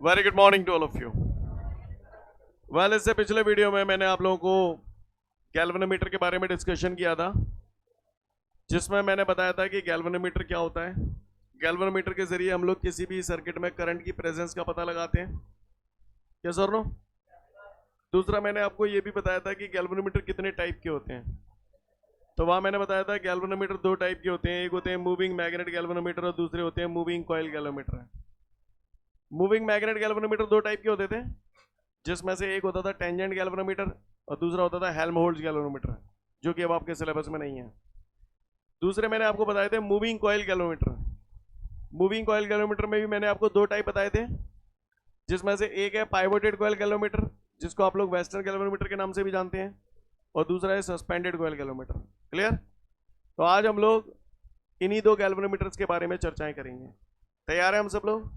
Very good morning to all of you. Well, इससे पिछले video में मैंने आप लोगों को गैल्वेनोमीटर के बारे में डिस्कशन किया था, जिसमें मैंने बताया था कि गैल्वेनोमीटर क्या होता है। गैल्वेनोमीटर के जरिए हम लोग किसी भी सर्किट में करंट की प्रेजेंस का पता लगाते हैं। यस और नो? दूसरा, मैंने आपको ये भी बताया था कि गैल्वेनोमीटर कितने टाइप के होते हैं। तो वहां मैंने बताया था गैल्वेनोमीटर दो टाइप के होते हैं, एक होते हैं मूविंग मैग्नेट गैल्वेनोमीटर और दूसरे होते हैं moving coil galvanometer. Moving magnet galvanometer दो टाइप के होते थे, जिसमें से एक होता था टेंजेंट गैल्वेनोमीटर और दूसरा होता था हेल्महोल्ट्ज गैल्वेनोमीटर, जो कि अब आपके सिलेबस में नहीं है। दूसरे मैंने आपको बताए थे moving coil galvanometer. Moving coil galvanometer में भी मैंने आपको दो टाइप बताए थे, जिसमें से एक है पाइवोटेड कॉइल गैल्वेनोमीटर, जिसको आप लोग वेस्टर्न गैल्वेनोमीटर के नाम से भी जानते हैं, और दूसरा है सस्पेंडेड कॉइल गैल्वेनोमीटर। क्लियर? तो आज हम लोग इन्हीं दो गैल्वेनोमीटर्स के बारे में चर्चाएं करेंगे। तैयार है हम सब लोग?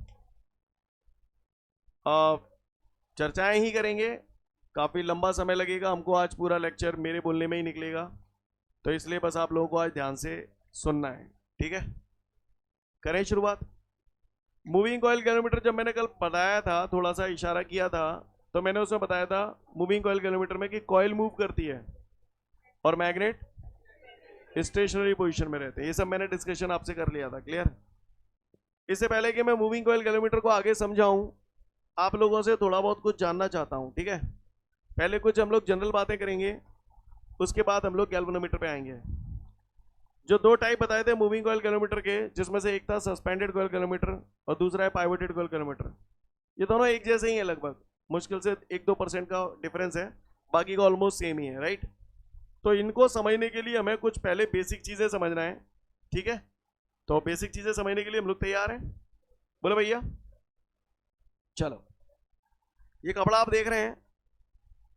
चर्चाएं ही करेंगे, काफ़ी लंबा समय लगेगा हमको। आज पूरा लेक्चर मेरे बोलने में ही निकलेगा, तो इसलिए बस आप लोगों को आज ध्यान से सुनना है। ठीक है, करें शुरुआत। मूविंग कॉइल गैल्वेनोमीटर जब मैंने कल बताया था, थोड़ा सा इशारा किया था, तो मैंने उसमें बताया था मूविंग कॉइल गैल्वेनोमीटर में कि कॉइल मूव करती है और मैग्नेट स्टेशनरी पोजीशन में रहते हैं। ये सब मैंने डिस्कशन आपसे कर लिया था। क्लियर? इससे पहले कि मैं मूविंग कॉइल गैल्वेनोमीटर को आगे समझाऊं, आप लोगों से थोड़ा बहुत कुछ जानना चाहता हूं। ठीक है, पहले कुछ हम लोग जनरल बातें करेंगे, उसके बाद हम लोग गैल्वेनोमीटर पे आएंगे। जो दो टाइप बताए थे मूविंग कॉइल गैल्वेनोमीटर के, जिसमें से एक था सस्पेंडेड कॉइल गैल्वेनोमीटर और दूसरा है पाइवोटेड कॉइल गैल्वेनोमीटर। ये दोनों एक जैसे ही हैं, लगभग मुश्किल से 1-2% का डिफरेंस है, बाकी का ऑलमोस्ट सेम ही है। राइट? तो इनको समझने के लिए हमें कुछ पहले बेसिक चीजें समझना है। ठीक है, तो बेसिक चीजें समझने के लिए हम लोग तैयार हैं? बोले भैया। चलो, ये कपड़ा आप देख रहे हैं,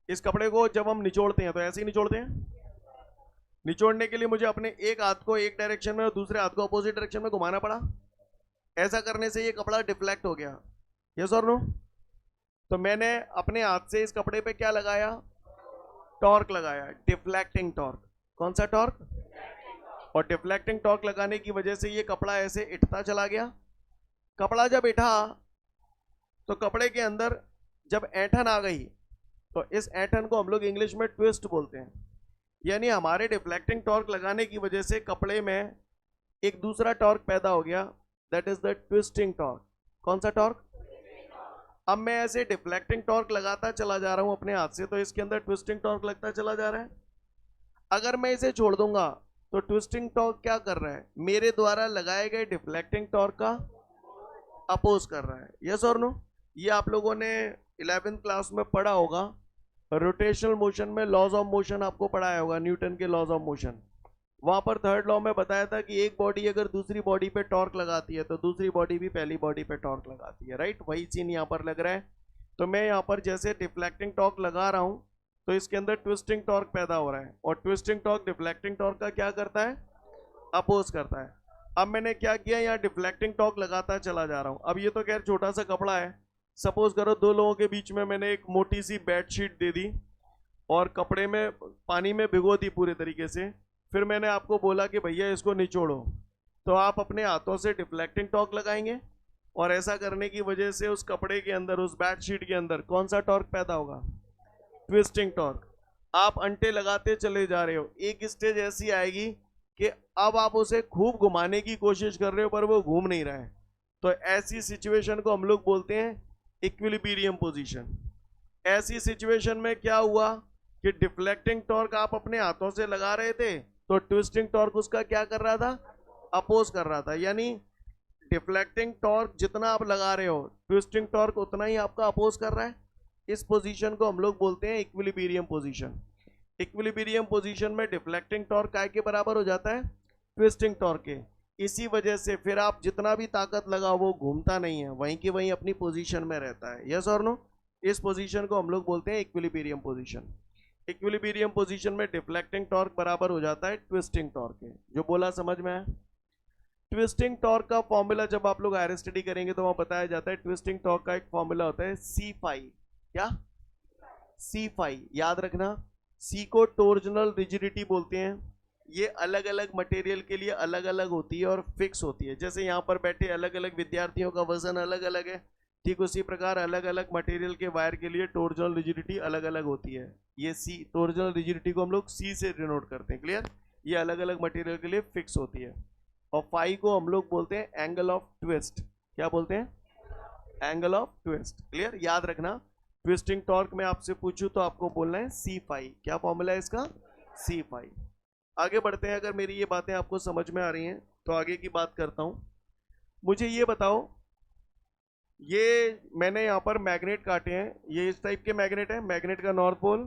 इस कपड़े को जब हम निचोड़ते हैं तो ऐसे ही निचोड़ते हैं। निचोड़ने के लिए मुझे अपने एक हाथ को एक डायरेक्शन में और दूसरे हाथ को अपोजिट डायरेक्शन में घुमाना पड़ा। ऐसा करने से ये कपड़ा डिफ्लेक्ट हो गया। यस और नो? तो मैंने अपने हाथ से इस कपड़े पे क्या लगाया? टॉर्क लगाया, डिफ्लेक्टिंग टॉर्क। कौन सा टॉर्क? और डिफ्लेक्टिंग टॉर्क लगाने की वजह से ये कपड़ा ऐसे इठता चला गया। कपड़ा जब इठा तो कपड़े के अंदर जब ऐंठन आ गई, तो इस ऐंठन को हम लोग इंग्लिश में ट्विस्ट बोलते हैं। यानी हमारे डिफ्लेक्टिंग टॉर्क लगाने की वजह से कपड़े में एक दूसरा टॉर्क पैदा हो गया, that is the twisting torque. कौन सा टॉर्क? अब मैं ऐसे डिफ्लेक्टिंग टॉर्क लगाता चला जा रहा हूं अपने हाथ से, तो इसके अंदर ट्विस्टिंग टॉर्क लगता चला जा रहा है। अगर मैं इसे छोड़ दूंगा तो ट्विस्टिंग टॉर्क क्या कर रहा है? मेरे द्वारा लगाए गए डिफ्लेक्टिंग टॉर्क का अपोज कर रहा है। यस और नो? ये आप लोगों ने 11th क्लास में पढ़ा होगा, रोटेशनल मोशन में लॉज ऑफ मोशन आपको पढ़ाया होगा, न्यूटन के लॉज ऑफ मोशन। वहां पर थर्ड लॉ में बताया था कि एक बॉडी अगर दूसरी बॉडी पे टॉर्क लगाती है तो दूसरी बॉडी भी पहली बॉडी पे टॉर्क लगाती है। राइट? वही सीन यहाँ पर लग रहा है। तो मैं यहाँ पर जैसे डिफ्लेक्टिंग टॉर्क लगा रहा हूँ, तो इसके अंदर ट्विस्टिंग टॉर्क पैदा हो रहा है, और ट्विस्टिंग टॉर्क डिफ्लेक्टिंग टॉर्क का क्या करता है? अपोज करता है। अब मैंने क्या किया, यहाँ डिफ्लेक्टिंग टॉर्क लगाता चला जा रहा हूँ। अब ये तो खैर छोटा सा कपड़ा है, सपोज करो दो लोगों के बीच में मैंने एक मोटी सी बेडशीट दे दी और कपड़े में पानी में भिगो दी पूरे तरीके से, फिर मैंने आपको बोला कि भैया इसको निचोड़ो, तो आप अपने हाथों से डिफ्लेक्टिंग टॉर्क लगाएंगे, और ऐसा करने की वजह से उस कपड़े के अंदर, उस बेडशीट के अंदर कौन सा टॉर्क पैदा होगा? Twisting torque. आप अंटे लगाते चले जा रहे हो, एक स्टेज ऐसी आएगी कि अब आप उसे खूब घुमाने की कोशिश कर रहे हो पर वो घूम नहीं रहा है, तो ऐसी सिचुएशन को हम लोग बोलते हैं इक्विलिब्रियम पोजीशन। ऐसी सिचुएशन में क्या हुआ कि डिफ्लेक्टिंग टॉर्क आप अपने हाथों से लगा रहे थे, तो ट्विस्टिंग टॉर्क उसका क्या कर रहा था? अपोज कर रहा था। यानी डिफ्लेक्टिंग टॉर्क जितना आप लगा रहे हो, ट्विस्टिंग टॉर्क उतना ही आपका अपोज कर रहा है। इस पोजीशन को हम लोग बोलते हैं इक्विलिब्रियम पोजीशन। इक्विलिब्रियम पोजीशन में डिफ्लेक्टिंग टॉर्क काय के बराबर हो जाता है? ट्विस्टिंग टॉर्क के। इसी वजह से फिर आप जितना भी ताकत लगाओ वो घूमता नहीं है, वहीं की वहीं अपनी पोजीशन में रहता है। यस और नो? इस पोजीशन को हम लोग बोलते हैं इक्विलिब्रियम पोजीशन। इक्विलिब्रियम पोजीशन में डिफ्लेक्टिंग टॉर्क बराबर हो जाता है ट्विस्टिंग टॉर्क के। जो बोला समझ में आया? ट्विस्टिंग टॉर्क का फॉर्मूला जब आप लोग हायर स्टडी करेंगे तो वहां बताया जाता है, ट्विस्टिंग टॉर्क का एक फॉर्मूला होता है C5। क्या? C5 याद रखना। C को टॉर्जनल रिजिडिटी बोलते हैं। ये अलग अलग मटेरियल के लिए अलग अलग होती है और फिक्स होती है। जैसे यहाँ पर बैठे अलग अलग विद्यार्थियों का वजन अलग अलग है, ठीक उसी प्रकार अलग अलग मटेरियल के वायर के लिए टॉर्जनल रिजिडिटी अलग अलग होती है। ये सी, टॉर्जनल रिजिडिटी को हम लोग सी से डिनोट करते हैं, क्लियर। ये अलग अलग मटेरियल के लिए फिक्स होती है। और फाई को हम लोग बोलते हैं एंगल ऑफ ट्विस्ट। क्या बोलते हैं? Angle of twist, clear. याद रखना, ट्विस्टिंग टॉर्क में आपसे पूछूं तो आपको बोलना है सी फाई। क्या फॉर्मूला है इसका? सी फाई। आगे बढ़ते हैं। अगर मेरी ये बातें आपको समझ में आ रही हैं तो आगे की बात करता हूं। मुझे ये बताओ, ये मैंने यहां पर मैग्नेट काटे हैं, ये इस टाइप के मैग्नेट है। मैग्नेट का नॉर्थ पोल,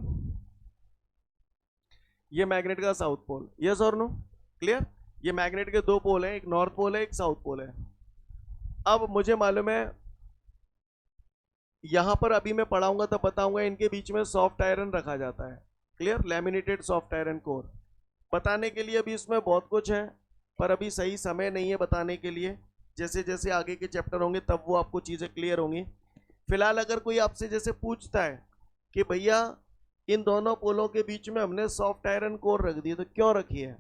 ये मैग्नेट का साउथ पोल, यस और नो, क्लियर। ये मैग्नेट के दो पोल हैं, एक नॉर्थ पोल है, एक साउथ पोल है। अब मुझे मालूम है, यहां पर अभी मैं पढ़ाऊंगा तब बताऊंगा, इनके बीच में सॉफ्ट आयरन रखा जाता है, clear. Laminated soft iron core. बताने के लिए अभी इसमें बहुत कुछ है, पर अभी सही समय नहीं है बताने के लिए। जैसे जैसे आगे के चैप्टर होंगे तब वो आपको चीज़ें क्लियर होंगी। फिलहाल अगर कोई आपसे जैसे पूछता है कि भैया इन दोनों पोलों के बीच में हमने सॉफ्ट आयरन कोर रख दी, तो क्यों रखी है?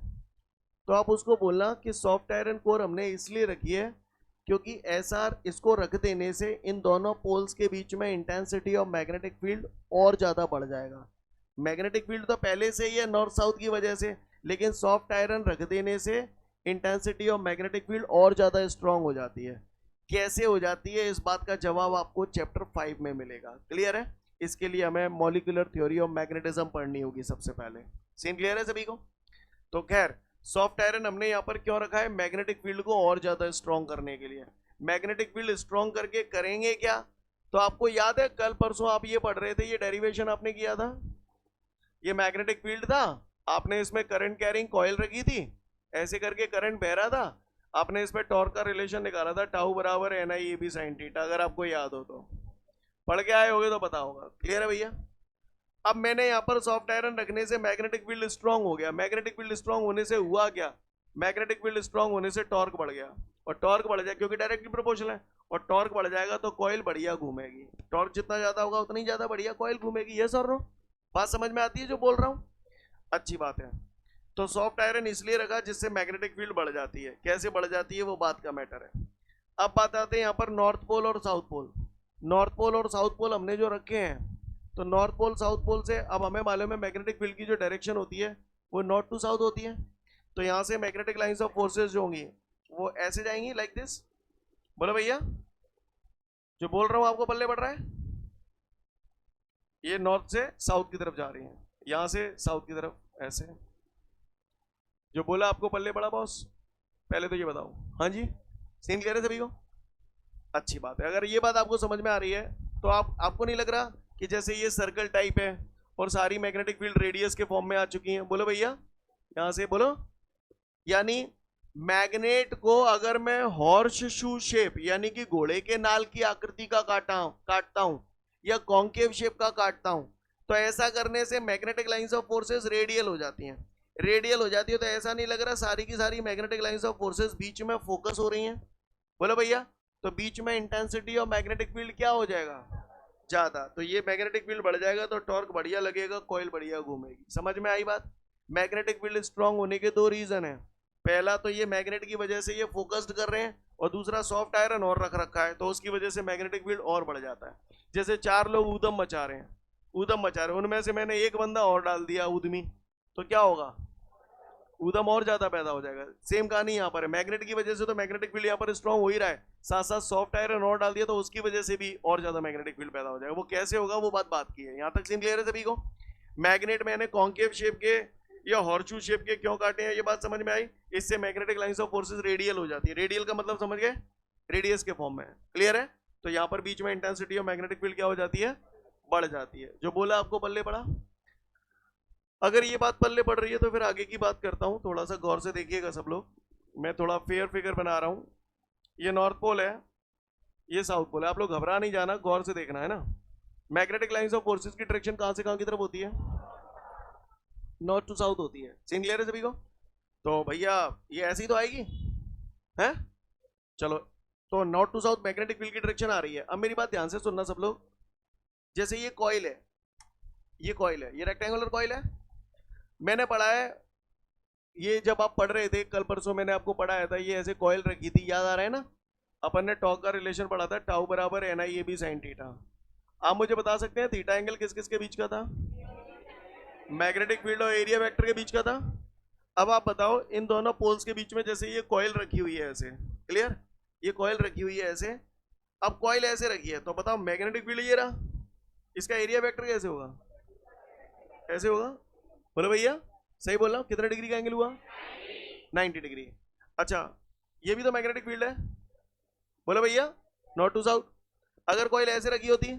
तो आप उसको बोलना कि सॉफ्ट आयरन कोर हमने इसलिए रखी है क्योंकि एसआर इसको रख देने से इन दोनों पोल्स के बीच में इंटेंसिटी ऑफ मैग्नेटिक फील्ड और ज़्यादा बढ़ जाएगा। मैग्नेटिक फील्ड तो पहले से ही है नॉर्थ साउथ की वजह से, लेकिन सॉफ्ट आयरन रख देने से इंटेंसिटी ऑफ मैग्नेटिक फील्ड और ज़्यादा स्ट्रांग हो जाती है। कैसे हो जाती है, इस बात का जवाब आपको चैप्टर 5 में मिलेगा, क्लियर है। इसके लिए हमें मॉलिक्यूलर थ्योरी ऑफ मैग्नेटिज्म पढ़नी होगी सबसे पहले। सीन क्लियर है सभी को? तो खैर, सॉफ्ट आयरन हमने यहाँ पर क्यों रखा है? मैग्नेटिक फील्ड को और ज्यादा स्ट्रॉन्ग करने के लिए। मैग्नेटिक फील्ड स्ट्रॉन्ग करके करेंगे क्या? तो आपको याद है कल परसों आप ये पढ़ रहे थे, ये डेरिवेशन आपने किया था। ये मैग्नेटिक फील्ड था, आपने इसमें करंट कैरिंग कॉइल रखी थी, ऐसे करके करंट बह रहा था। आपने इसमें टॉर्क का रिलेशन निकाला था, टाउ बराबर N I A B sine theta. अगर आपको याद हो तो पढ़ के आए होगे तो पता होगा, क्लियर है भैया। अब मैंने यहाँ पर सॉफ्ट आयरन रखने से मैग्नेटिक फील्ड स्ट्रांग हो गया। मैग्नेटिक फील्ड स्ट्रांग होने से हुआ क्या? मैग्नेटिक फील्ड स्ट्रांग होने से टॉर्क बढ़ गया, और टॉर्क बढ़ जाए क्योंकि डायरेक्टली प्रोपोर्शनल है, और टॉर्क बढ़ जाएगा तो कॉइल बढ़िया घूमेगी। टॉर्क जितना ज्यादा होगा उतनी ज्यादा बढ़िया कॉइल घूमेगी, यस और नो? बात समझ में आती है जो बोल रहा हूँ? अच्छी बात है। तो सॉफ्ट आयरन इसलिए रखा जिससे मैग्नेटिक फील्ड बढ़ जाती है। कैसे बढ़ जाती है वो बात का मैटर है। अब बात आते हैं यहाँ पर नॉर्थ पोल और साउथ पोल। नॉर्थ पोल और साउथ पोल हमने जो रखे हैं, तो नॉर्थ पोल साउथ पोल से अब हमें मालूम है मैग्नेटिक फील्ड की जो डायरेक्शन होती है वो नॉर्थ टू साउथ होती है। तो यहाँ से मैग्नेटिक लाइंस ऑफ फोर्सेस जो होंगी वो ऐसे जाएंगी, लाइक दिस। बोलो भैया, जो बोल रहा हूँ आपको पल्ले पड़ रहा है? ये नॉर्थ से साउथ की तरफ जा रही है, यहाँ से साउथ की तरफ ऐसे। जो बोला आपको पल्ले पड़ा बॉस? पहले तो ये बताओ। हाँ जी, सीन क्लियर है सभी को? अच्छी बात है। अगर ये बात आपको समझ में आ रही है तो आपको नहीं लग रहा कि जैसे ये सर्कल टाइप है और सारी मैग्नेटिक फील्ड रेडियस के फॉर्म में आ चुकी हैं? बोलो भैया, यहां से बोलो। यानी मैग्नेट को अगर मैं हॉर्स शू शेप यानी कि घोड़े के नाल की आकृति का काटता हूं या कॉन्केव शेप का काटता हूं, तो ऐसा करने से magnetic lines of forces radial हो जाती हैं। रेडियल हो जाती है तो ऐसा नहीं लग रहा सारी की सारी मैग्नेटिक लाइंस ऑफ फोर्सेस बीच में फोकस हो रही हैं? बोलो भैया, तो बीच में इंटेंसिटी ऑफ मैग्नेटिक फील्ड क्या हो जाएगा? ज्यादा। तो ये मैग्नेटिक फील्ड बढ़ जाएगा तो टॉर्क बढ़िया लगेगा, कॉइल बढ़िया घूमेगी। समझ में आई बात? मैग्नेटिक फील्ड स्ट्रांग होने के दो रीजन है। पहला तो ये मैग्नेट की वजह से ये फोकस्ड कर रहे हैं, और दूसरा सॉफ्ट आयरन और रख रखा है तो उसकी वजह से मैग्नेटिक फील्ड और बढ़ जाता है। जैसे 4 लोग ऊधम मचा रहे हैं, उनमें से मैंने एक बंदा और डाल दिया ऊधमी, तो क्या होगा? ऊधम और ज्यादा पैदा हो जाएगा। सेम कहानी यहाँ पर है, मैग्नेट की वजह से तो मैग्नेटिक फील्ड यहाँ पर स्ट्रांग हो ही रहा है, साथ साथ सॉफ्ट आयरन और डाल दिया तो उसकी वजह से भी और ज्यादा मैग्नेटिक फील्ड पैदा हो जाएगा। वो कैसे होगा वो बात की है। यहाँ तक सीन क्लियर है सभी को? मैग्नेट मैंने कॉन्केव शेप के या हॉर्चू शेप के क्यों काटे हैं ये बात समझ में आई? इससे magnetic lines of forces radial हो जाती है। रेडियल का मतलब समझ गए? रेडियस के फॉर्म में, क्लियर है? तो यहाँ पर बीच में इंटेंसिटी ऑफ मैग्नेटिक फील्ड क्या हो जाती है? बढ़ जाती है। जो बोला आपको पल्ले पड़ा? अगर ये बात पल्ले पड़ रही है तो फिर आगे की बात करता हूँ। थोड़ा सा गौर से देखिएगा सब लोग, मैं थोड़ा फेयर फिगर बना रहा हूँ। ये नॉर्थ पोल है, ये साउथ पोल है। आप लोग घबरा नहीं जाना, गौर से देखना है ना। मैग्नेटिक लाइंस ऑफ फोर्सेस की डायरेक्शन कहां से कहां की तरफ होती है? नॉर्थ टू साउथ होती है। सीन क्लियर है सभी को? तो भैया ये ऐसी तो आएगी है? चलो, तो north to south magnetic field की डायरेक्शन आ रही है। अब मेरी बात ध्यान से सुनना सब लोग। जैसे ये कॉइल है, ये रेक्टेंगुलर कॉइल है। मैंने पढ़ा है, ये जब आप पढ़ रहे थे कल परसों मैंने आपको पढ़ाया था, ये ऐसे कॉइल रखी थी, याद आ रहा है ना? अपन ने टॉक का रिलेशन पढ़ा था, टाउ बराबर N I A B sine theta. आप मुझे बता सकते हैं थीटा एंगल किस किस के बीच का था? मैग्नेटिक फील्ड और एरिया वेक्टर के बीच का था। अब आप बताओ इन दोनों पोल्स के बीच में जैसे ये कॉइल रखी हुई है ऐसे, क्लियर, ये कॉइल रखी हुई है ऐसे, अब कॉइल ऐसे रखी है तो बताओ मैग्नेटिक फील्ड ये रहा, इसका एरिया वेक्टर कैसे होगा? ऐसे होगा। बोलो भैया, सही बोल रहा हूँ? कितने डिग्री का एंगल हुआ? 90 डिग्री। अच्छा, ये भी तो मैग्नेटिक फील्ड है, बोलो भैया, नॉर्थ टू साउथ। अगर कॉइल ऐसे रखी होती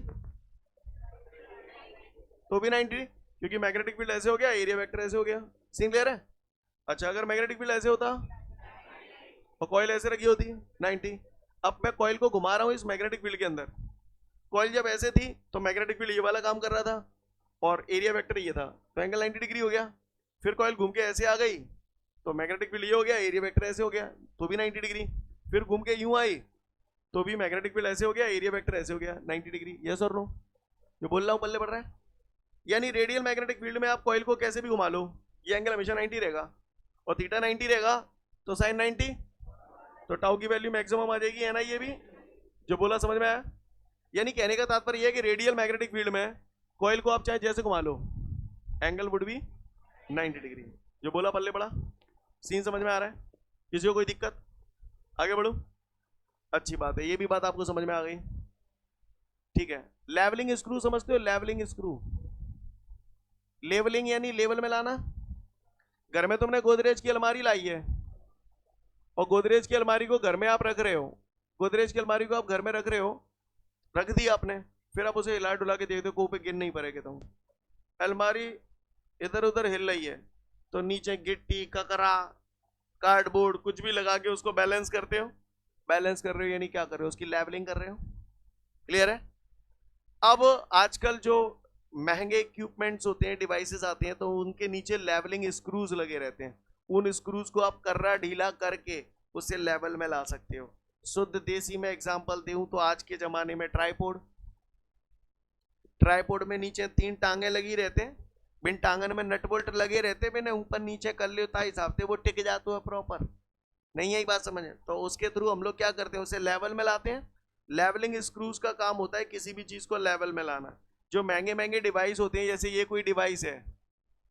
तो भी 90, क्योंकि मैग्नेटिक फील्ड ऐसे हो गया, एरिया वेक्टर ऐसे हो गया। सीन क्लियर है? अच्छा, अगर मैग्नेटिक फील्ड ऐसे होता और कॉइल ऐसे रखी होती 90। अब मैं कॉइल को घुमा रहा हूं इस मैग्नेटिक फील्ड के अंदर। कॉइल जब ऐसे थी तो मैग्नेटिक फील्ड ये वाला काम कर रहा था और एरिया वेक्टर ये था, तो एंगल 90 डिग्री हो गया। फिर कॉइल घूम के ऐसे आ गई तो मैग्नेटिक फील्ड ये हो गया, एरिया वेक्टर ऐसे हो गया, तो भी 90 डिग्री। फिर घूम के यूं आई तो भी मैग्नेटिक फील्ड ऐसे हो गया, एरिया वेक्टर ऐसे हो गया, 90 डिग्री। यस और नो? जो बोल रहा हूं पल्ले पड़ रहा है? यानी रेडियल मैग्नेटिक फील्ड में आप कॉइल को कैसे भी घुमा लो, ये एंगल हमेशा 90 रहेगा, और थीटा 90 रहेगा तो साइन 90, तो टाउ की वैल्यू मैक्सिमम आ जाएगी, है ना? ये भी जो बोला समझ में आया? यानी कहने का तात्पर्य यह है कि रेडियल मैग्नेटिक फील्ड में कॉइल को आप चाहे जैसे घुमा लो, एंगल वुड भी 90 डिग्री। जो बोला पल्ले पड़ा? सीन समझ में आ रहा है? किसी को कोई दिक्कत? आगे बढ़ो। अच्छी बात है, ये भी बात आपको समझ में आ गई। ठीक है, लेवलिंग स्क्रू समझते हो? लेवलिंग स्क्रू, लेवलिंग यानी लेवल में लाना। घर में तुमने गोदरेज की अलमारी लाई है और गोदरेज की अलमारी को घर में आप रख रहे हो, गोदरेज की अलमारी को आप घर में रख रहे हो, रख दी आपने, फिर आप उसे हिला डुला के देखते हो, को पे गिर नहीं पड़ेगा, तुम अलमारी इधर उधर हिल रही है तो नीचे गिट्टी ककरा कार्डबोर्ड कुछ भी लगा के उसको बैलेंस करते हो। बैलेंस कर रहे हो यानी क्या कर रहे हो? उसकी लेवलिंग कर रहे हो। क्लियर है? अब आजकल जो महंगे इक्विपमेंट्स होते हैं, डिवाइसेस आते हैं, तो उनके नीचे लेवलिंग स्क्रूज लगे रहते हैं। उन स्क्रूज को आप कर्रा ढीला करके उसे लेवल में ला सकते हो। शुद्ध देसी में एग्जांपल दूं तो आज के जमाने में ट्राइपॉड, ट्राइपॉड में नीचे 3 टांगे लगी रहते हैं, बिन टांगन में नट बोल्ट लगे रहते, मैंने ऊपर नीचे कर लिया हिसाब से वो टिक जाते हैं प्रॉपर। नहीं है बात समझ? तो उसके थ्रू हम लोग क्या करते हैं, उसे लेवल में लाते हैं। लेवलिंग स्क्रूज का काम होता है किसी भी चीज को लेवल में लाना। जो महंगे महंगे डिवाइस होते हैं, जैसे ये कोई डिवाइस है,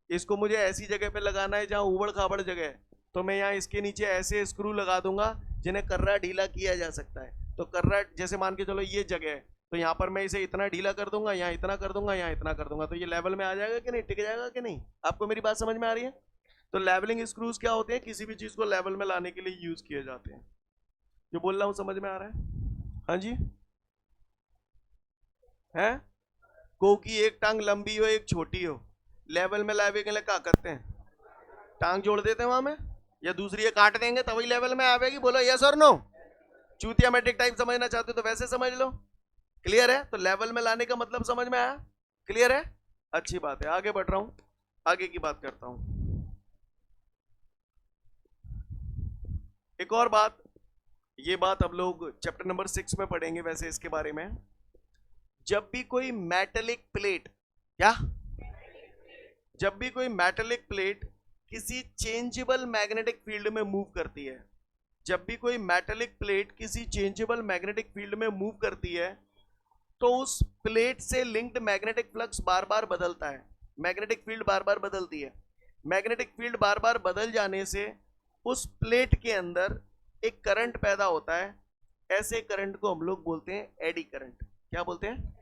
इसको मुझे ऐसी जगह पे लगाना है जहां उबड़ खाबड़ जगह है, तो मैं यहाँ इसके नीचे ऐसे स्क्रू लगा दूंगा जिन्हें कर्रा ढीला किया जा सकता है। तो कर्रा जैसे मान के चलो ये जगह है, तो यहाँ पर मैं इसे इतना ढीला कर दूंगा, यहाँ इतना कर दूंगा, यहाँ इतना कर दूंगा, तो ये लेवल में आ जाएगा कि नहीं, टिक जाएगा कि नहीं? आपको मेरी बात समझ में आ रही है? तो लेवलिंग स्क्रूज क्या होते हैं? किसी भी चीज को लेवल में लाने के लिए यूज किए जाते हैं। जो बोल रहा हूँ समझ में आ रहा है? हाँ जी है? को की एक टांग लंबी हो एक छोटी हो, लेवल में लावे के लिए क्या करते हैं? टांग जोड़ देते हैं वहां में, या दूसरी ये काट देंगे तभी लेवल में आवेगी। बोलो यस और नो? चूतिया मैट्रिक टाइप समझना चाहते हो तो वैसे समझ लो। क्लियर है? तो लेवल में लाने का मतलब समझ में आया? क्लियर है? अच्छी बात है, आगे बढ़ रहा हूं, आगे की बात करता हूं। एक और बात, ये बात अब लोग चैप्टर नंबर 6 में पढ़ेंगे वैसे इसके बारे में। जब भी कोई मेटेलिक प्लेट, क्या? जब भी कोई मेटेलिक प्लेट किसी चेंजेबल मैग्नेटिक फील्ड में मूव करती है, जब भी कोई मेटेलिक प्लेट किसी चेंजेबल मैग्नेटिक फील्ड में मूव करती है, तो उस प्लेट से लिंक्ड मैग्नेटिक फ्लक्स बार बार बदलता है, मैग्नेटिक फील्ड बार बार बदलती है। मैग्नेटिक फील्ड बार बार बदल जाने से उस प्लेट के अंदर एक करंट पैदा होता है। ऐसे करंट को हम लोग बोलते हैं एडी करंट। क्या बोलते हैं?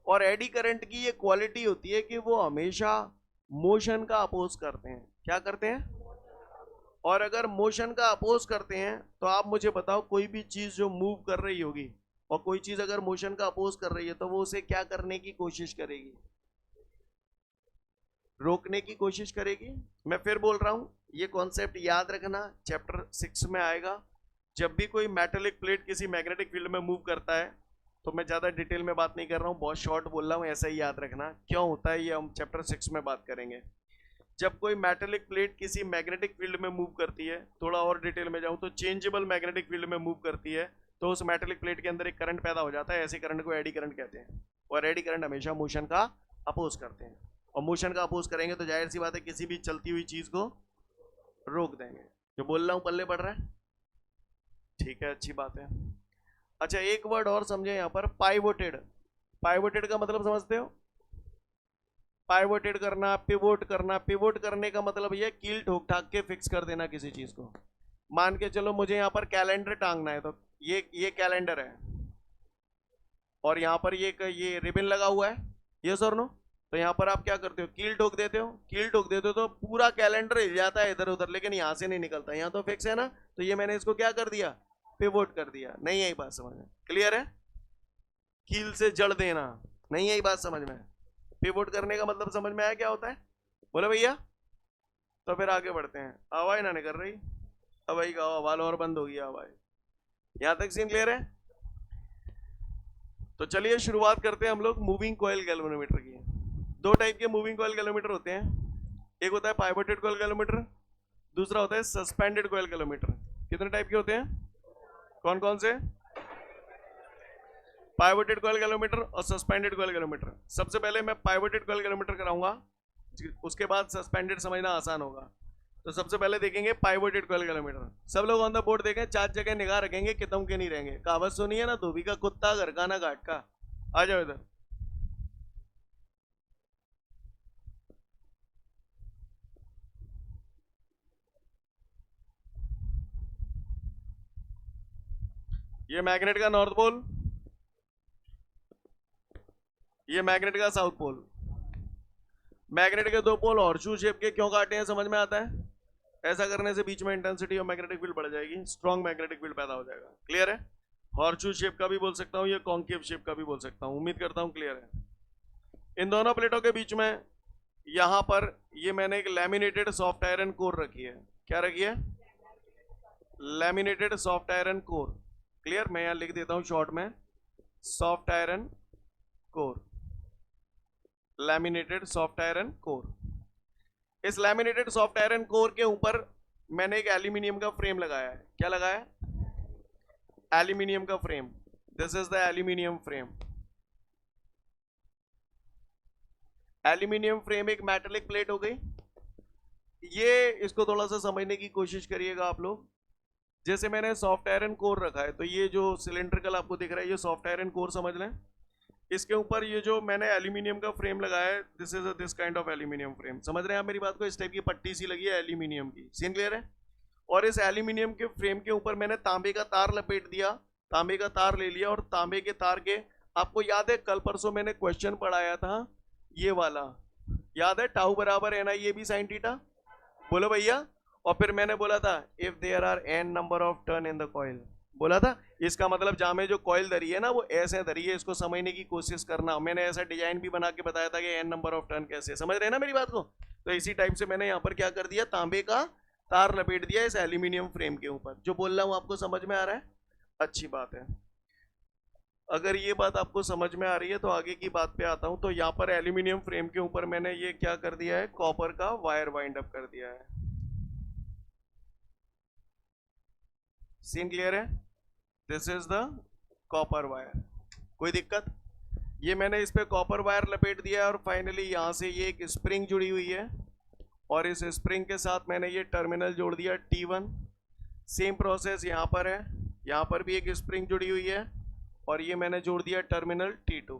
और एडी करंट की ये क्वालिटी होती है कि वो हमेशा मोशन का अपोज करते हैं। क्या करते हैं? और अगर मोशन का अपोज करते हैं तो आप मुझे बताओ, कोई भी चीज जो मूव कर रही होगी और कोई चीज अगर मोशन का अपोज कर रही है तो वो उसे क्या करने की कोशिश करेगी? रोकने की कोशिश करेगी। मैं फिर बोल रहा हूं, ये कॉन्सेप्ट याद रखना, चैप्टर 6 में आएगा। जब भी कोई मेटेलिक प्लेट किसी मैग्नेटिक फील्ड में मूव करता है, तो मैं ज्यादा डिटेल में बात नहीं कर रहा हूं, बहुत शॉर्ट बोल रहा हूं, ऐसा ही याद रखना। क्यों होता है ये हम चैप्टर 6 में बात करेंगे। जब कोई मेटेलिक प्लेट किसी मैग्नेटिक फील्ड में मूव करती है, थोड़ा और डिटेल में जाऊं तो चेंजेबल मैग्नेटिक फील्ड में मूव करती है, तो उस मेटेलिक प्लेट के अंदर एक करंट पैदा हो जाता है। ऐसे करंट को एडी करंट कहते हैं। और एडी करंट हमेशा मोशन का अपोज करते हैं, और मोशन का अपोज करेंगे तो जाहिर सी बात है किसी भी चलती हुई चीज को रोक देंगे। जो बोल रहा हूं पल्ले पड़ रहा है? ठीक है, अच्छी बात है। अच्छा एक वर्ड और समझे यहाँ पर, पाइवोटेड। पाइवोटेड का मतलब समझते हो? पाइवोटेड करना, पिवोट करना। पिवोट करने का मतलब ये कील ठोक ठाक के फिक्स कर देना किसी चीज को। मान के चलो मुझे यहाँ पर कैलेंडर टांगना है, तो ये कैलेंडर है और यहाँ पर ये रिबन लगा हुआ है, यस और नो? तो यहाँ पर आप क्या करते हो, कील ठोक देते हो। कील ठोक देते हो तो पूरा कैलेंडर हिल जाता है इधर उधर, लेकिन यहाँ से नहीं निकलता, यहाँ तो फिक्स है ना। तो ये मैंने इसको क्या कर दिया, पिवोट कर दिया। नहीं यही बात समझ में क्लियर है? कील से जड़ देना, नहीं यही बात समझ में? पिवोट करने का मतलब समझ में आया क्या होता है? बोले भैया। तो फिर आगे बढ़ते हैं। आवाज ना निकल रही, अब वही का आवाज और बंद हो गया आवाज। यहां तक सीन क्लियर है? तो चलिए शुरुआत करते हैं हम लोग मूविंग कॉइल गैल्वेनोमीटर की। दो टाइप के मूविंग कॉइल गैल्वेनोमीटर होते हैं। एक होता है पाइवोटेड कॉइल गैल्वेनोमीटर, दूसरा होता है सस्पेंडेड कॉइल गैल्वेनोमीटर। कितने टाइप के होते हैं? कौन कौन से? पाइवोटेड कॉइल गैल्वेनोमीटर और सस्पेंडेड कॉइल गैल्वेनोमीटर। सबसे पहले मैं पाइवोटेड कॉइल गैल्वेनोमीटर कराऊंगा, उसके बाद सस्पेंडेड समझना आसान होगा। तो सबसे पहले देखेंगे पाइवोटेड कॉइल गैल्वेनोमीटर। सब लोग ऑन द बोर्ड देखें, 4 जगह निगाह रखेंगे, कितम के नहीं रहेंगे। कहावत सुनी है ना, धोबी का कुत्ता घर का ना घाट का। आ जाओ इधर। ये मैग्नेट का नॉर्थ पोल, ये मैग्नेट का साउथ पोल। मैग्नेट के दो पोल हॉर्सशू शेप के क्यों काटे हैं समझ में आता है? ऐसा करने से बीच में इंटेंसिटी और मैग्नेटिक फील्ड बढ़ जाएगी, स्ट्रॉन्ग मैग्नेटिक फील्ड पैदा हो जाएगा। क्लियर है? हॉर्सशू शेप का भी बोल सकता हूँ, ये कॉन्केव शेप का भी बोल सकता हूँ। उम्मीद करता हूँ क्लियर है। इन दोनों प्लेटों के बीच में यहां पर ये मैंने एक लैमिनेटेड सॉफ्ट आयरन कोर रखी है। क्या रखी है? Laminated soft iron core. Clear? मैं यहां लिख देता हूं शॉर्ट में, soft iron core, laminated soft iron core. इस लैमिनेटेड सॉफ्ट आयरन कोर के ऊपर मैंने एक एल्यूमिनियम का फ्रेम लगाया है। क्या लगाया है? एल्यूमिनियम का frame. This is the aluminium frame. Aluminium frame एक मेटेलिक प्लेट हो गई। ये इसको थोड़ा सा समझने की कोशिश करिएगा आप लोग। जैसे मैंने सॉफ्ट आयरन कोर रखा है, तो ये जो सिलेंड्रिकल आपको दिख रहा है, ये सॉफ्ट आयरन कोर समझ लें। इसके ऊपर ये जो मैंने एल्यूमिनियम का फ्रेम लगाया है, this is this kind of aluminium frame. समझ रहे हैं आप मेरी बात को? इस टाइप की पट्टी सी लगी है एल्यूमिनियम की। सीन क्लियर है? और इस एल्यूमिनियम के फ्रेम के ऊपर मैंने तांबे का तार लपेट दिया। तांबे का तार ले लिया और तांबे के तार के, आपको याद है कल परसों मैंने क्वेश्चन पढ़ाया था ये वाला, याद है? टाउ बराबर N I A B sine theta. बोलो भैया। और फिर मैंने बोला था if there are N number of turn in the coil, बोला था। इसका मतलब जहां में जो कॉइल धरी है ना, वो ऐसे धरी है, इसको समझने की कोशिश करना। मैंने ऐसा डिजाइन भी बना के बताया था कि एन नंबर ऑफ टर्न कैसे, समझ रहे हैं ना मेरी बात को? तो इसी टाइप से मैंने यहाँ पर क्या कर दिया, तांबे का तार लपेट दिया इस एल्यूमिनियम फ्रेम के ऊपर। जो बोल रहा हूँ आपको समझ में आ रहा है? अच्छी बात है। अगर ये बात आपको समझ में आ रही है तो आगे की बात पे आता हूं। तो यहाँ पर एल्यूमिनियम फ्रेम के ऊपर मैंने ये क्या कर दिया है, कॉपर का वायर वाइंड अप कर दिया है। सीन क्लियर है? This is the copper wire. कोई दिक्कत? ये मैंने इस पे कॉपर वायर लपेट दिया है और फाइनली यहाँ से ये एक स्प्रिंग जुड़ी हुई है और इस स्प्रिंग के साथ मैंने ये टर्मिनल जोड़ दिया T1। सेम प्रोसेस यहाँ पर है, यहाँ पर भी एक स्प्रिंग जुड़ी हुई है और ये मैंने जोड़ दिया टर्मिनल T2।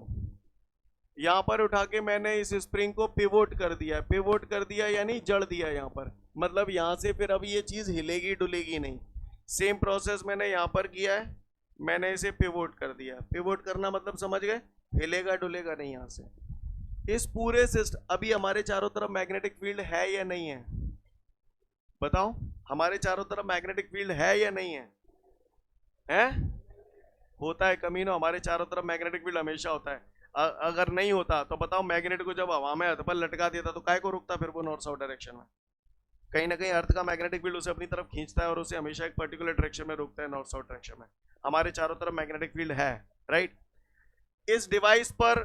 यहाँ पर उठा के मैंने इस स्प्रिंग को पिवोट कर दिया। पिवोट कर दिया यानी जड़ दिया यहाँ पर, मतलब यहाँ से फिर अब ये चीज़ हिलेगी डुलेगी नहीं। सेम प्रोसेस मैंने यहाँ पर किया है, मैंने इसे पिवोट कर दिया। पिवोट करना मतलब समझ गए, हिलेगा डुलेगा नहीं यहाँ से। इस पूरे सिस्टम, अभी हमारे चारों तरफ मैग्नेटिक फील्ड है या नहीं है? बताओ, हमारे चारों तरफ मैग्नेटिक फील्ड है या नहीं है? हैं? होता है कमीनो, हमारे चारों तरफ मैग्नेटिक फील्ड हमेशा होता है। अगर नहीं होता तो बताओ, मैग्नेट को जब हवा में अधपल लटका देता तो काय को रुकता फिर वो नॉर्थ साउथ डायरेक्शन में? कहीं ना कहीं अर्थ का मैग्नेटिक फील्ड उसे अपनी तरफ खींचता है और उसे हमेशा एक पर्टिकुलर डायरेक्शन में रोकता है, नॉर्थ साउथ डायरेक्शन में। हमारे चारों तरफ मैग्नेटिक फील्ड है, राइट? इस डिवाइस पर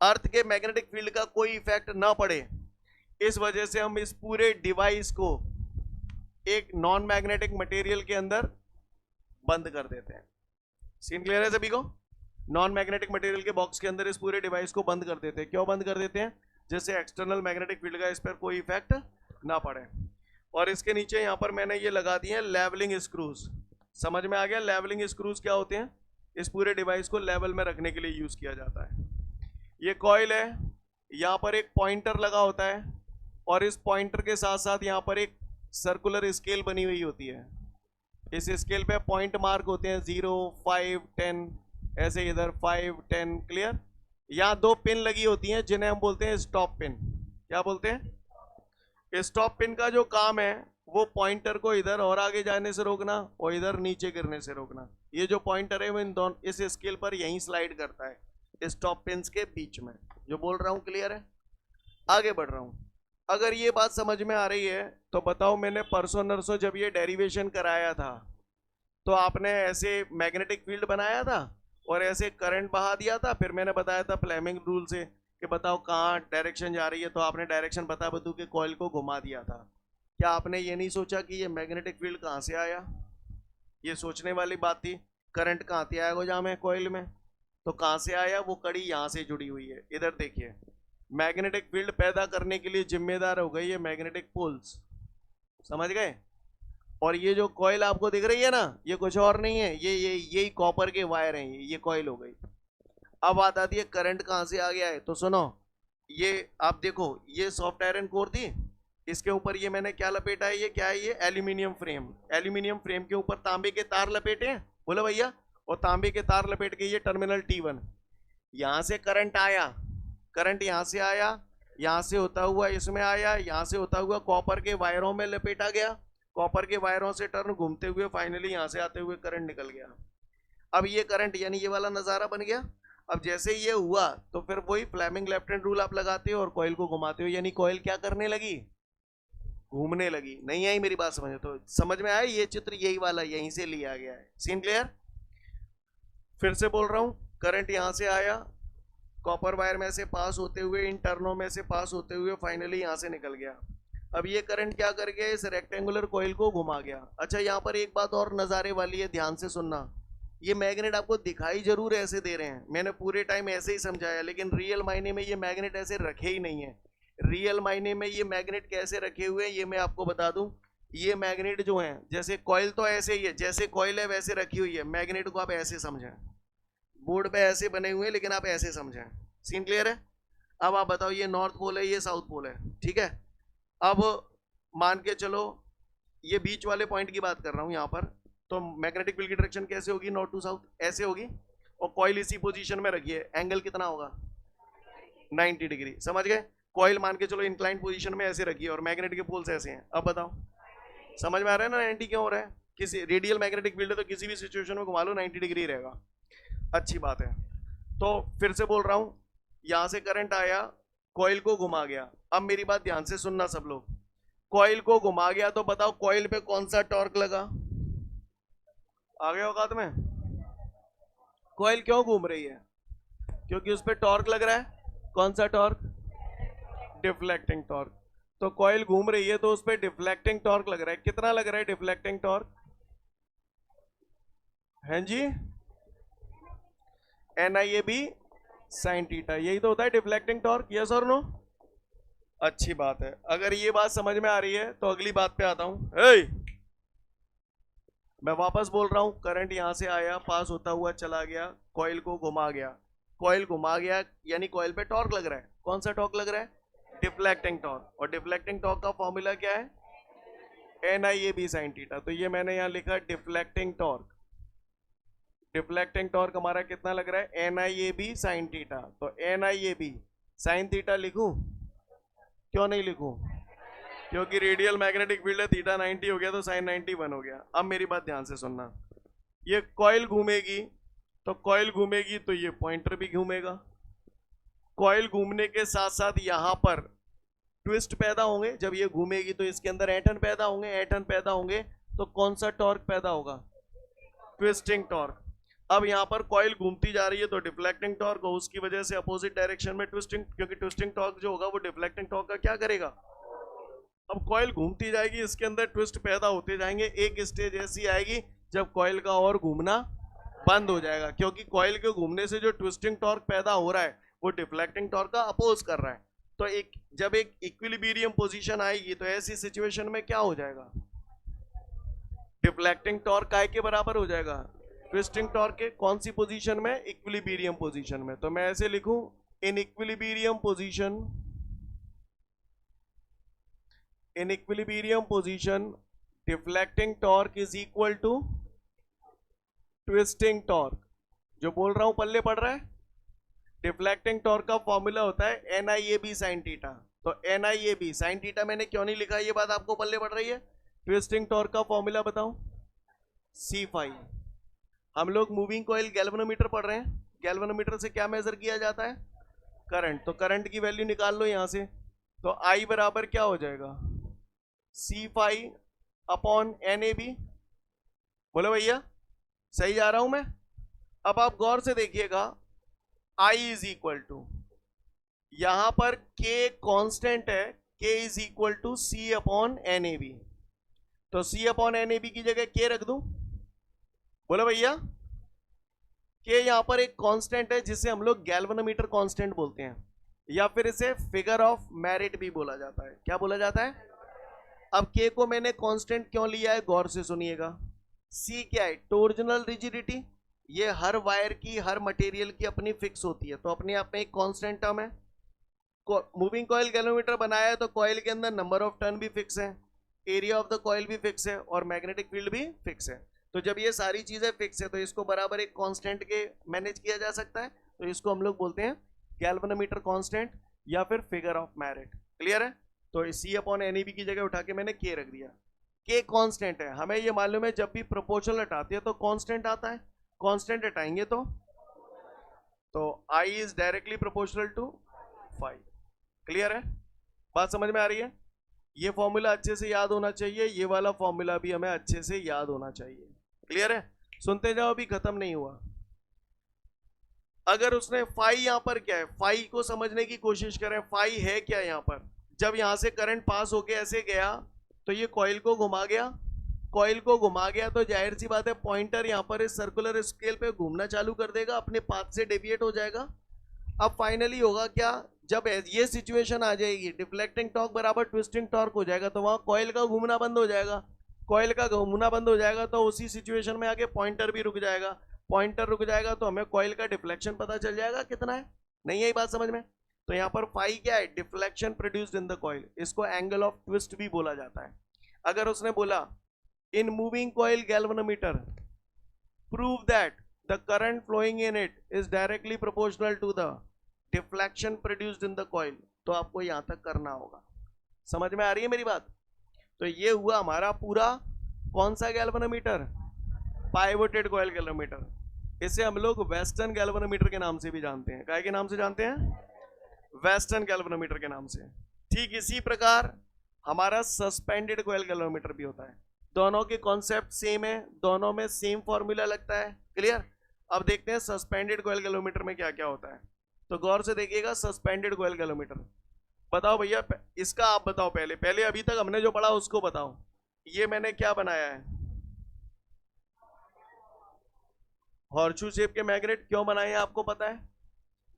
अर्थ के मैग्नेटिक फील्ड का कोई इफेक्ट ना पड़े, इस वजह से हम इस पूरे डिवाइस को एक नॉन मैग्नेटिक मटेरियल के अंदर बंद कर देते हैं। सीन क्लियर है सभी को? नॉन मैग्नेटिक मटेरियल के बॉक्स के अंदर इस पूरे डिवाइस को बंद कर देते हैं। क्यों बंद कर देते हैं? जैसे एक्सटर्नल मैग्नेटिक फील्ड का इस पर कोई इफेक्ट ना पड़े। और इसके नीचे यहाँ पर मैंने ये लगा दिए हैं लेवलिंग स्क्रूज। समझ में आ गया? लेवलिंग स्क्रूज क्या होते हैं? इस पूरे डिवाइस को लेवल में रखने के लिए यूज किया जाता है। ये कॉइल है, यहाँ पर एक पॉइंटर लगा होता है और इस पॉइंटर के साथ साथ यहाँ पर एक सर्कुलर स्केल बनी हुई होती है। इस स्केल पे पॉइंट मार्क होते हैं 0, 5, 10, ऐसे इधर 5, 10। क्लियर? यहाँ 2 पिन लगी होती हैं जिन्हें हम बोलते हैं स्टॉप पिन। क्या बोलते हैं? स्टॉप पिन का जो काम है वो पॉइंटर को इधर और आगे जाने से रोकना और इधर नीचे गिरने से रोकना। ये जो पॉइंटर है वो इन दोनों इस स्केल पर यहीं स्लाइड करता है स्टॉप पिन्स के बीच में। जो बोल रहा हूँ क्लियर है? आगे बढ़ रहा हूँ। अगर ये बात समझ में आ रही है तो बताओ, मैंने परसों नरसों जब ये डेरिवेशन कराया था तो आपने ऐसे मैग्नेटिक फील्ड बनाया था और ऐसे करंट बहा दिया था। फिर मैंने बताया था फ्लेमिंग रूल से कि बताओ कहाँ डायरेक्शन जा रही है, तो आपने डायरेक्शन बता बतू के कॉइल को घुमा दिया था। क्या आपने ये नहीं सोचा कि ये मैग्नेटिक फील्ड कहाँ से आया? ये सोचने वाली बात थी। करंट कहाँ से आया गोजा में कॉइल में? तो कहाँ से आया? वो कड़ी यहाँ से जुड़ी हुई है। इधर देखिए, मैग्नेटिक फील्ड पैदा करने के लिए जिम्मेदार हो गई ये मैग्नेटिक पोल्स। समझ गए? और ये जो कॉइल आपको दिख रही है ना, ये कुछ और नहीं है, यही कॉपर के वायर हैं। ये कॉइल हो गई। अब बात आती है करंट कहाँ से आ गया है। तो सुनो, ये आप देखो, ये सॉफ्ट आयरन कोर थी, इसके ऊपर ये मैंने क्या लपेटा है? ये क्या है? ये एल्यूमिनियम फ्रेम। एल्यूमिनियम फ्रेम के ऊपर तांबे के तार लपेटे हैं, बोलो भैया। और तांबे के तार लपेट के ये टर्मिनल T1, यहां से करंट आया। करंट यहां से आया, यहां से होता हुआ इसमें आया, यहां से होता हुआ कॉपर के वायरों में लपेटा गया। कॉपर के वायरों से टर्न घूमते हुए फाइनली यहां से आते हुए करंट निकल गया। अब ये करंट यानी ये वाला नजारा बन गया। अब जैसे ये हुआ तो फिर वही फ्लेमिंग लेफ्ट हैंड रूल आप लगाते हो और कॉइल को घुमाते हो, यानी कॉइल क्या करने लगी? घूमने लगी। नहीं आई मेरी बात समझ? तो समझ में आया? ये चित्र यही वाला यहीं से लिया गया है। Scene clear? फिर से बोल रहा हूं, करंट यहां से आया, कॉपर वायर में से पास होते हुए, इन टर्नों में से पास होते हुए फाइनली यहां से निकल गया। अब ये करंट क्या कर गया? इस रेक्टेंगुलर कॉइल को घुमा गया। अच्छा, यहाँ पर एक बात और नजारे वाली है, ध्यान से सुनना। ये मैग्नेट आपको दिखाई जरूर ऐसे दे रहे हैं, मैंने पूरे टाइम ऐसे ही समझाया, लेकिन रियल मायने में ये मैग्नेट ऐसे रखे ही नहीं है। रियल मायने में ये मैग्नेट कैसे रखे हुए हैं ये मैं आपको बता दूं। ये मैग्नेट जो है, जैसे कॉइल तो ऐसे ही है, जैसे कॉइल है वैसे रखी हुई है। मैग्नेट को आप ऐसे समझें, बोर्ड पे ऐसे बने हुए हैं, लेकिन आप ऐसे समझें। सीन क्लियर है? अब आप बताओ, ये नॉर्थ पोल है, ये साउथ पोल है, ठीक है। अब मान के चलो, ये बीच वाले पॉइंट की बात कर रहा हूं यहाँ पर, तो मैग्नेटिक फील्ड की डायरेक्शन कैसे होगी? नॉर्थ टू साउथ ऐसे होगी, और कॉइल इसी पोजीशन में रखिए। एंगल कितना होगा? 90 डिग्री। समझ गए? कॉइल मान के चलो इंक्लाइंड पोजीशन में ऐसे रखिए और मैग्नेट के पोल्स ऐसे हैं। अब बताओ, समझ में आ रहा है ना 90 क्यों हो रहा है? किसी रेडियल मैग्नेटिक फील्ड है तो किसी भी सिचुएशन में घुमा लो 90 डिग्री रहेगा। अच्छी बात है। तो फिर से बोल रहा हूं, यहां से करंट आया, कॉइल को घुमा गया। अब मेरी बात ध्यान से सुनना सब लोग। कॉइल को घुमा गया तो बताओ कॉइल पे कौन सा टॉर्क लगा? आ गया औकात में? कॉइल क्यों घूम रही है? क्योंकि उस पर टॉर्क लग रहा है। कौन सा टॉर्क? Deflecting torque. तो कॉइल घूम रही है तो उस पर डिफ्लेक्टिंग टॉर्क लग रहा है। कितना लग रहा है डिफ्लेक्टिंग टॉर्क? हैं जी? NIAB sin थीटा, यही तो होता है डिफ्लेक्टिंग टॉर्क। यस और नो? अच्छी बात है। अगर ये बात समझ में आ रही है तो अगली बात पे आता हूं। मैं वापस बोल रहा हूं, करंट यहां से आया, पास होता हुआ चला गया, कॉइल को घुमा गया। कॉइल घुमा गया यानी कॉइल पे टॉर्क लग रहा है। कौन सा टॉर्क लग रहा है? Deflecting torque. और डिफ्लेक्टिंग टॉर्क का फॉर्मूला क्या है? NIAB sin theta. तो ये मैंने यहां लिखा डिफ्लेक्टिंग टॉर्क। डिफ्लेक्टिंग टॉर्क हमारा कितना लग रहा है? NIAB sin theta. तो NIAB sin थीटा लिखूं? क्यों नहीं लिखूं? क्योंकि रेडियल मैग्नेटिक फील्ड है, थीटा 90 हो गया तो साइन 91 हो गया। अब मेरी बात ध्यान से सुनना, ये कॉइल घूमेगी तो कॉइल घूमेगी तो ये पॉइंटर भी घूमेगा। कॉइल घूमने के साथ साथ यहां पर ट्विस्ट पैदा होंगे। जब ये घूमेगी तो इसके अंदर एटन पैदा होंगे। एटन पैदा होंगे तो कौन सा टॉर्क पैदा होगा? Twisting torque. अब यहां पर कॉइल घूमती जा रही है तो डिफ्लेक्टिंग टॉर्क, और उसकी वजह से अपोजिट डायरेक्शन में ट्विस्टिंग, क्योंकि ट्विस्टिंग टॉर्क जो होगा वो डिफ्लेक्टिंग टॉर्क का क्या करेगा? अब कॉइल घूमती जाएगी, इसके अंदर ट्विस्ट पैदा होते जाएंगे। एक स्टेज ऐसी आएगी जब कॉइल का और घूमना बंद हो जाएगा, क्योंकि कॉइल के घूमने से जो ट्विस्टिंग टॉर्क पैदा हो रहा है वो डिफ्लेक्टिंग टॉर्क का अपोज कर रहा है। तो जब एक इक्विलिब्रियम पोजीशन आएगी तो ऐसी सिचुएशन में क्या हो जाएगा? डिफ्लेक्टिंग टॉर्क काय के बराबर हो जाएगा? ट्विस्टिंग टॉर्क के। कौन सी पोजीशन में? इक्विलिब्रियम पोजीशन में। तो मैं ऐसे लिखूं, in equilibrium position, in equilibrium position deflecting torque is equal to twisting torque. जो बोल रहा हूं पल्ले पड़ रहा है? डिफ्लेक्टिंग टॉर्क का फॉर्मूला होता है NIAB sin थीटा। तो NIAB sin थीटा मैंने क्यों नहीं लिखा, ये बात आपको पल्ले पड़ रही है? ट्विस्टिंग टॉर्क का फॉर्मूला बताऊं, C5। हम लोग मूविंग कॉइल गैल्वेनोमीटर पढ़ रहे हैं। गैल्वेनोमीटर से क्या मेजर किया जाता है? करंट। तो करंट की वैल्यू निकाल लो यहां से। तो I बराबर क्या हो जाएगा? C5 upon NAB। बोलो भैया, सही जा रहा हूं मैं? अब आप गौर से देखिएगा, I इज इक्वल टू, यहां पर K कांस्टेंट है, K is equal to C upon NAB। तो C अपॉन NAB की जगह K रख दूं? बोलो भैया, K यहां पर एक कांस्टेंट है जिसे हम लोग गैल्वेनोमीटर कांस्टेंट बोलते हैं, या फिर इसे फिगर ऑफ मेरिट भी बोला जाता है। क्या बोला जाता है? अब K को मैंने कांस्टेंट क्यों लिया है, गौर से सुनिएगा। C क्या है? Torsional rigidity. ये हर वायर की, हर मटेरियल की अपनी फिक्स होती है, तो अपने आप में एक कांस्टेंट टर्म है। मूविंग कॉइल गैल्वेनोमीटर बनाया है तो कॉइल के अंदर नंबर ऑफ टर्न भी फिक्स है, एरिया ऑफ द कॉइल भी फिक्स है, और मैग्नेटिक फील्ड भी फिक्स है। तो जब ये सारी चीजें फिक्स है तो इसको बराबर एक कांस्टेंट के मैनेज किया जा सकता है। तो इसको हम लोग बोलते हैं गैल्वेनोमीटर कांस्टेंट या फिर फिगर ऑफ मेरिट। क्लियर है? तो C अपॉन NAB की जगह उठा के मैंने K रख दिया। K कांस्टेंट है, हमें ये मालूम है जब भी प्रोपोर्शनल हटाते हैं तो कांस्टेंट आता है, कांस्टेंट हटाएंगे तो I is directly proportional to 5। Clear है? बात समझ में आ रही है? ये फॉर्मूला अच्छे से याद होना चाहिए, ये वाला फॉर्मूला भी हमें अच्छे से याद होना चाहिए। क्लियर है? सुनते जाओ, अभी खत्म नहीं हुआ। अगर उसने फाई यहां पर क्या है, फाई को समझने की कोशिश करें। फाई है क्या यहां पर? जब यहां से करंट पास होके ऐसे गया तो ये कॉइल को घुमा गया, कॉइल को घुमा गया तो जाहिर सी बात है पॉइंटर यहां पर इस सर्कुलर स्केल पे घूमना चालू कर देगा, अपने पाथ से डेविएट हो जाएगा। अब फाइनली होगा क्या, जब ये सिचुएशन आ जाएगी, डिफ्लेक्टिंग टॉर्क बराबर ट्विस्टिंग टॉर्क हो जाएगा, तो वहां कॉइल का घूमना बंद हो जाएगा। कॉइल का घूमना बंद हो जाएगा तो उसी सिचुएशन में आके पॉइंटर भी रुक जाएगा। पॉइंटर रुक जाएगा तो हमें कॉइल का डिफ्लेक्शन पता चल जाएगा कितना है। नहीं है बात समझ में? तो यहाँ पर फाई क्या है? Deflection produced in the coil. इसको एंगल ऑफ ट्विस्ट भी बोला जाता है। अगर उसने बोला in moving coil galvanometer prove that the current flowing in it is directly proportional to the deflection produced in the coil, तो आपको यहां तक करना होगा। समझ में आ रही है मेरी बात? तो ये हुआ हमारा पूरा कौन सा गैल्वेनोमीटर? Pivoted coil galvanometer. इसे हम लोग वेस्टर्न गैल्वेनोमीटर के नाम से भी जानते हैं। काय के नाम से जानते हैं? वेस्टर्न गैल्वेनोमीटर के नाम से। ठीक इसी प्रकार हमारा सस्पेंडेड कॉइल गैल्वेनोमीटर भी होता है। दोनों के कॉन्सेप्ट सेम है, दोनों में सेम फॉर्मूला लगता है। क्लियर? अब देखते हैं सस्पेंडेड कॉइल गैल्वेनोमीटर में क्या क्या होता है। तो गौर से देखिएगा, सस्पेंडेड कॉइल गैल्वेनोमीटर। बताओ भैया, इसका आप बताओ। पहले पहले अभी तक हमने जो पढ़ा उसको बताओ। ये मैंने क्या बनाया है? हॉर्चू शेप के मैग्नेट क्यों बनाए हैं आपको पता है?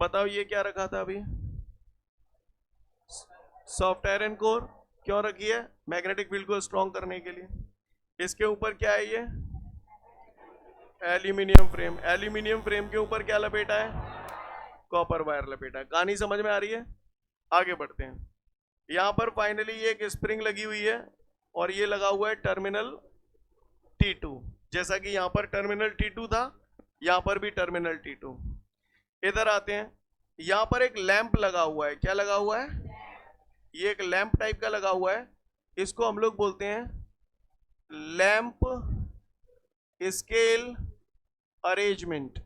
बताओ। ये क्या रखा था अभी? Soft iron core. क्यों रखी है? मैग्नेटिक फील्ड को स्ट्रॉन्ग करने के लिए। इसके ऊपर क्या है? ये एल्यूमिनियम फ्रेम। एल्यूमिनियम फ्रेम के ऊपर क्या लपेटा है? कॉपर वायर लपेटा है। कहानी समझ में आ रही है? आगे बढ़ते हैं। यहां पर फाइनली एक स्प्रिंग लगी हुई है और ये लगा हुआ है टर्मिनल T2। जैसा कि यहां पर टर्मिनल T2 था, यहां पर भी टर्मिनल T2। इधर आते हैं, यहां पर एक लैंप लगा हुआ है। क्या लगा हुआ है? ये एक लैंप टाइप का लगा हुआ है। इसको हम लोग बोलते हैं लैंप स्केल अरेंजमेंट।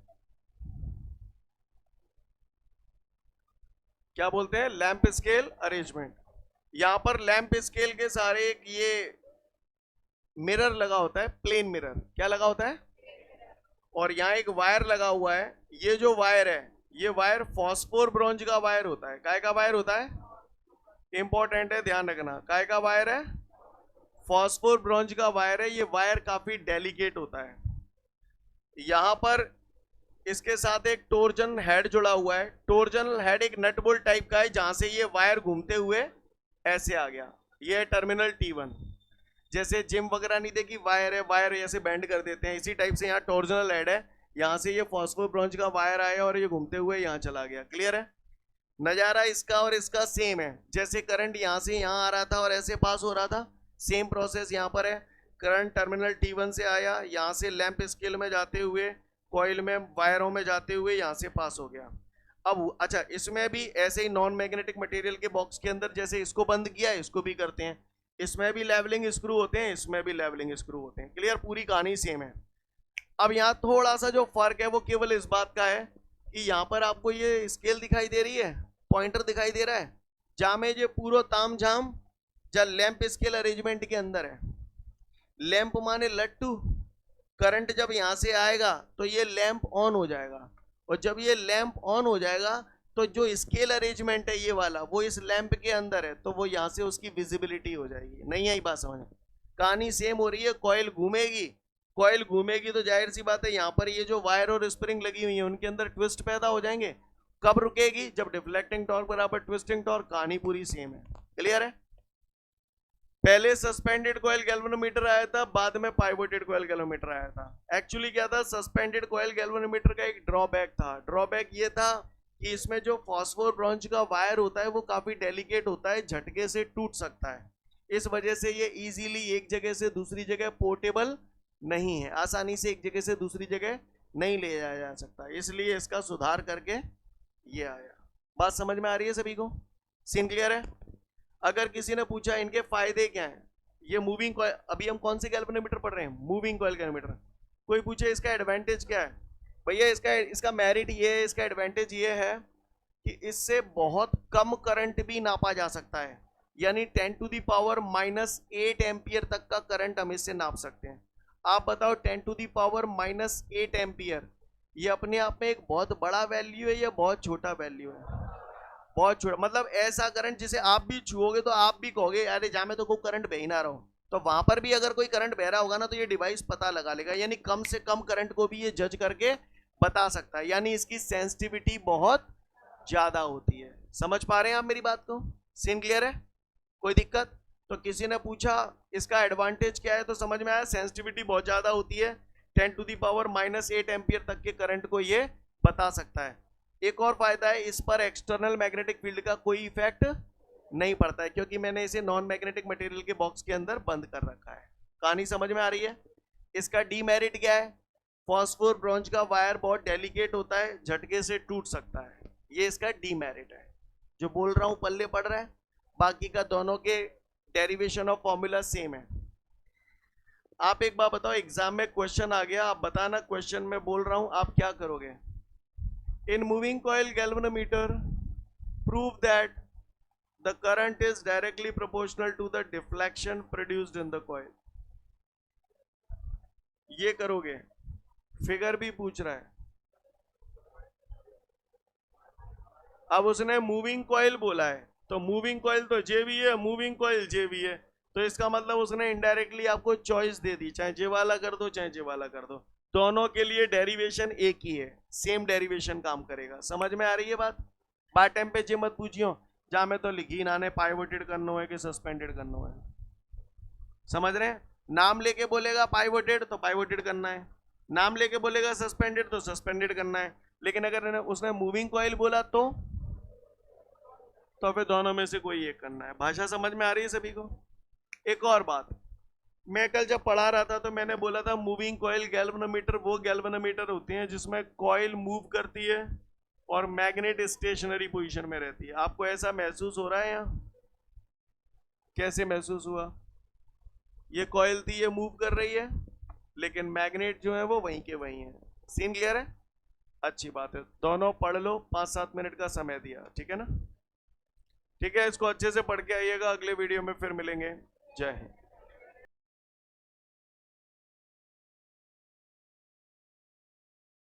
क्या बोलते हैं? Lamp scale arrangement. यहां पर लैंप स्केल के सारे एक ये मिरर लगा होता है, प्लेन मिरर। क्या लगा होता है? और यहाँ एक वायर लगा हुआ है। ये जो वायर है, ये वायर फॉस्फोर ब्रॉन्ज का वायर होता है। काय का वायर होता है? इंपॉर्टेंट है, ध्यान रखना। काय का वायर है? फॉस्फोर ब्रॉन्ज का वायर है। ये वायर काफी डेलिकेट होता है। यहां पर इसके साथ एक टोर्जन हेड जुड़ा हुआ है। टोर्जन हेड एक नट बोल्ट टाइप का है, जहां से ये वायर घूमते हुए ऐसे आ गया। ये है टर्मिनल T1। जैसे जिम वगैरह नहीं देखी, वायर है, वायर ऐसे बेंड कर देते हैं, इसी टाइप से यहाँ टॉर्जनल हेड है, यहाँ से ये फॉस्फोर ब्रॉन्ज का वायर आया और ये घूमते हुए यहाँ चला गया। क्लियर है? नजारा इसका और इसका सेम है। जैसे करंट यहाँ से यहाँ आ रहा था और ऐसे पास हो रहा था, सेम प्रोसेस यहाँ पर है। करंट टर्मिनल T1 से आया, यहाँ से लैंप स्केल में जाते हुए कॉइल में वायरों में जाते हुए यहाँ से पास हो गया। अब अच्छा, इसमें भी ऐसे ही नॉन मैग्नेटिक मटेरियल के बॉक्स के अंदर जैसे इसको बंद किया, इसको भी करते हैं, इसमें भी लेवलिंग स्क्रू होते हैं, इसमें भी लेवलिंग स्क्रू होते हैं। क्लियर? पूरी कहानी सेम है। अब यहाँ थोड़ा सा जो फर्क है वो केवल इस बात का है कि यहाँ पर आपको ये स्केल दिखाई दे रही है, पॉइंटर दिखाई दे रहा है, जहां में ये पूरा ताम झाम जब लैंप स्केल अरेंजमेंट के अंदर है। लैंप माने लट्टू, करंट जब यहां से आएगा तो ये लैंप ऑन हो जाएगा, और जब ये लैंप ऑन हो जाएगा तो जो स्केल अरेंजमेंट है ये वाला, वो इस लैंप के अंदर है, तो वो यहाँ से उसकी विजिबिलिटी हो जाएगी। नहीं आई बात समझ? कहानी सेम हो रही है। कॉइल घूमेगी, कॉइल घूमेगी तो जाहिर सी बात है यहाँ पर ये जो वायर और स्प्रिंग लगी हुई है उनके अंदर ट्विस्ट पैदा हो जाएंगे। कब रुकेगी? जब डिफ्लेक्टिंग टॉर्क बराबर ट्विस्टिंग टॉर्क। कहानी पूरी सेम है। क्लियर है? पहले सस्पेंडेड कॉइल गैल्वेनोमीटर आया था, बाद में पाइवोटेड कॉइल गैल्वेनोमीटर आया था। एक्चुअली क्या था, सस्पेंडेड कॉइल गैल्वेनोमीटर का एक ड्रॉबैक था। ड्रॉबैक ये था कि इसमें जो फॉस्फोर ब्रॉन्ज का वायर होता है वो काफी डेलिकेट होता है, झटके से टूट सकता है। इस वजह से ये इजीली एक जगह से दूसरी जगह पोर्टेबल नहीं है, आसानी से एक जगह से दूसरी जगह नहीं ले जाया जा सकता, इसलिए इसका सुधार करके ये आया। बात समझ में आ रही है सभी को? सीन क्लियर है? अगर किसी ने पूछा इनके फायदे क्या हैं, ये मूविंग कॉइल, अभी हम कौन से गैल्वेनोमीटर पढ़ रहे हैं? Moving coil galvanometer. कोई पूछे इसका एडवांटेज क्या है? भैया इसका मेरिट ये है, इसका एडवांटेज ये है कि इससे बहुत कम करंट भी नापा जा सकता है, यानी 10⁻⁻8 एम्पियर तक का करंट हम इससे नाप सकते हैं। आप बताओ 10⁻⁸ एम्पियर ये अपने आप में एक बहुत बड़ा वैल्यू है या बहुत छोटा वैल्यू है? बहुत छोटा। मतलब ऐसा करंट जिसे आप भी छुओगे तो आप भी कहोगे अरे जहां में तो कोई करंट बह ही ना रहा हो, तो वहां पर भी अगर कोई करंट बह रहा होगा ना तो ये डिवाइस पता लगा लेगा, यानी कम से कम करंट को भी ये जज करके बता सकता है, यानी इसकी सेंसिटिविटी बहुत ज्यादा होती है। समझ पा रहे हैं आप मेरी बात को? सीन क्लियर है? कोई दिक्कत? तो किसी ने पूछा इसका एडवांटेज क्या है, तो समझ में आया सेंसिटिविटी बहुत ज्यादा होती है, 10⁻⁻8 एम्पियर तक के करंट को ये बता सकता है। एक और फायदा है, इस पर एक्सटर्नल मैग्नेटिक फील्ड का कोई इफेक्ट नहीं पड़ता है, क्योंकि मैंने इसे नॉन मैग्नेटिक मटेरियल के बॉक्स के अंदर बंद कर रखा है। कहानी समझ में आ रही है? इसका डीमेरिट क्या है? फॉस्फोर ब्रॉन्ज का वायर बहुत डेलिकेट होता है, झटके से टूट सकता है, ये इसका डीमेरिट है। जो बोल रहा हूं पल्ले पड़ रहा है, बाकी का दोनों के डेरिवेशन ऑफ फॉर्मूला सेम है। आप एक बात बताओ, एग्जाम में क्वेश्चन आ गया, आप बताना क्वेश्चन में बोल रहा हूं, आप क्या करोगे? In moving coil galvanometer, prove that the current is directly proportional to the deflection produced in the coil. ये करोगे? फिगर भी पूछ रहा है। अब उसने मूविंग कॉइल बोला है, तो मूविंग कॉइल तो जे भी है, मूविंग कॉइल जे भी है, तो इसका मतलब उसने इनडायरेक्टली आपको चॉइस दे दी, चाहे जे वाला कर दो चाहे जे वाला कर दो, दोनों के लिए डेरिवेशन एक ही है, सेम डेरिवेशन काम करेगा। समझ में आ रही है बात? बार टाइम पे जे मत पूछियो जहां में तो लिखी ना ने पाइवोटेड करना है कि सस्पेंडेड करना है। समझ रहे हैं? नाम लेके बोलेगा पाइवोटेड तो पाइवोटेड करना है, नाम लेके बोलेगा सस्पेंडेड तो सस्पेंडेड करना है, लेकिन अगर उसने मूविंग कॉइल बोला तो फिर दोनों में से कोई एक करना है। भाषा समझ में आ रही है सभी को? एक और बात, मैं कल जब पढ़ा रहा था तो मैंने बोला था मूविंग कॉइल गैल्वेनोमीटर वो गैल्वेनोमीटर होते हैं जिसमें कॉइल मूव करती है और मैग्नेट स्टेशनरी पोजीशन में रहती है। आपको ऐसा महसूस हो रहा है? यहाँ कैसे महसूस हुआ? ये कॉइल थी, ये मूव कर रही है, लेकिन मैग्नेट जो है वो वहीं के वहीं है। सीन क्लियर है? अच्छी बात है, दोनों पढ़ लो, 5-7 मिनट का समय दिया, ठीक है ना? ठीक है, इसको अच्छे से पढ़ के आइएगा, अगले वीडियो में फिर मिलेंगे। जय हिंद।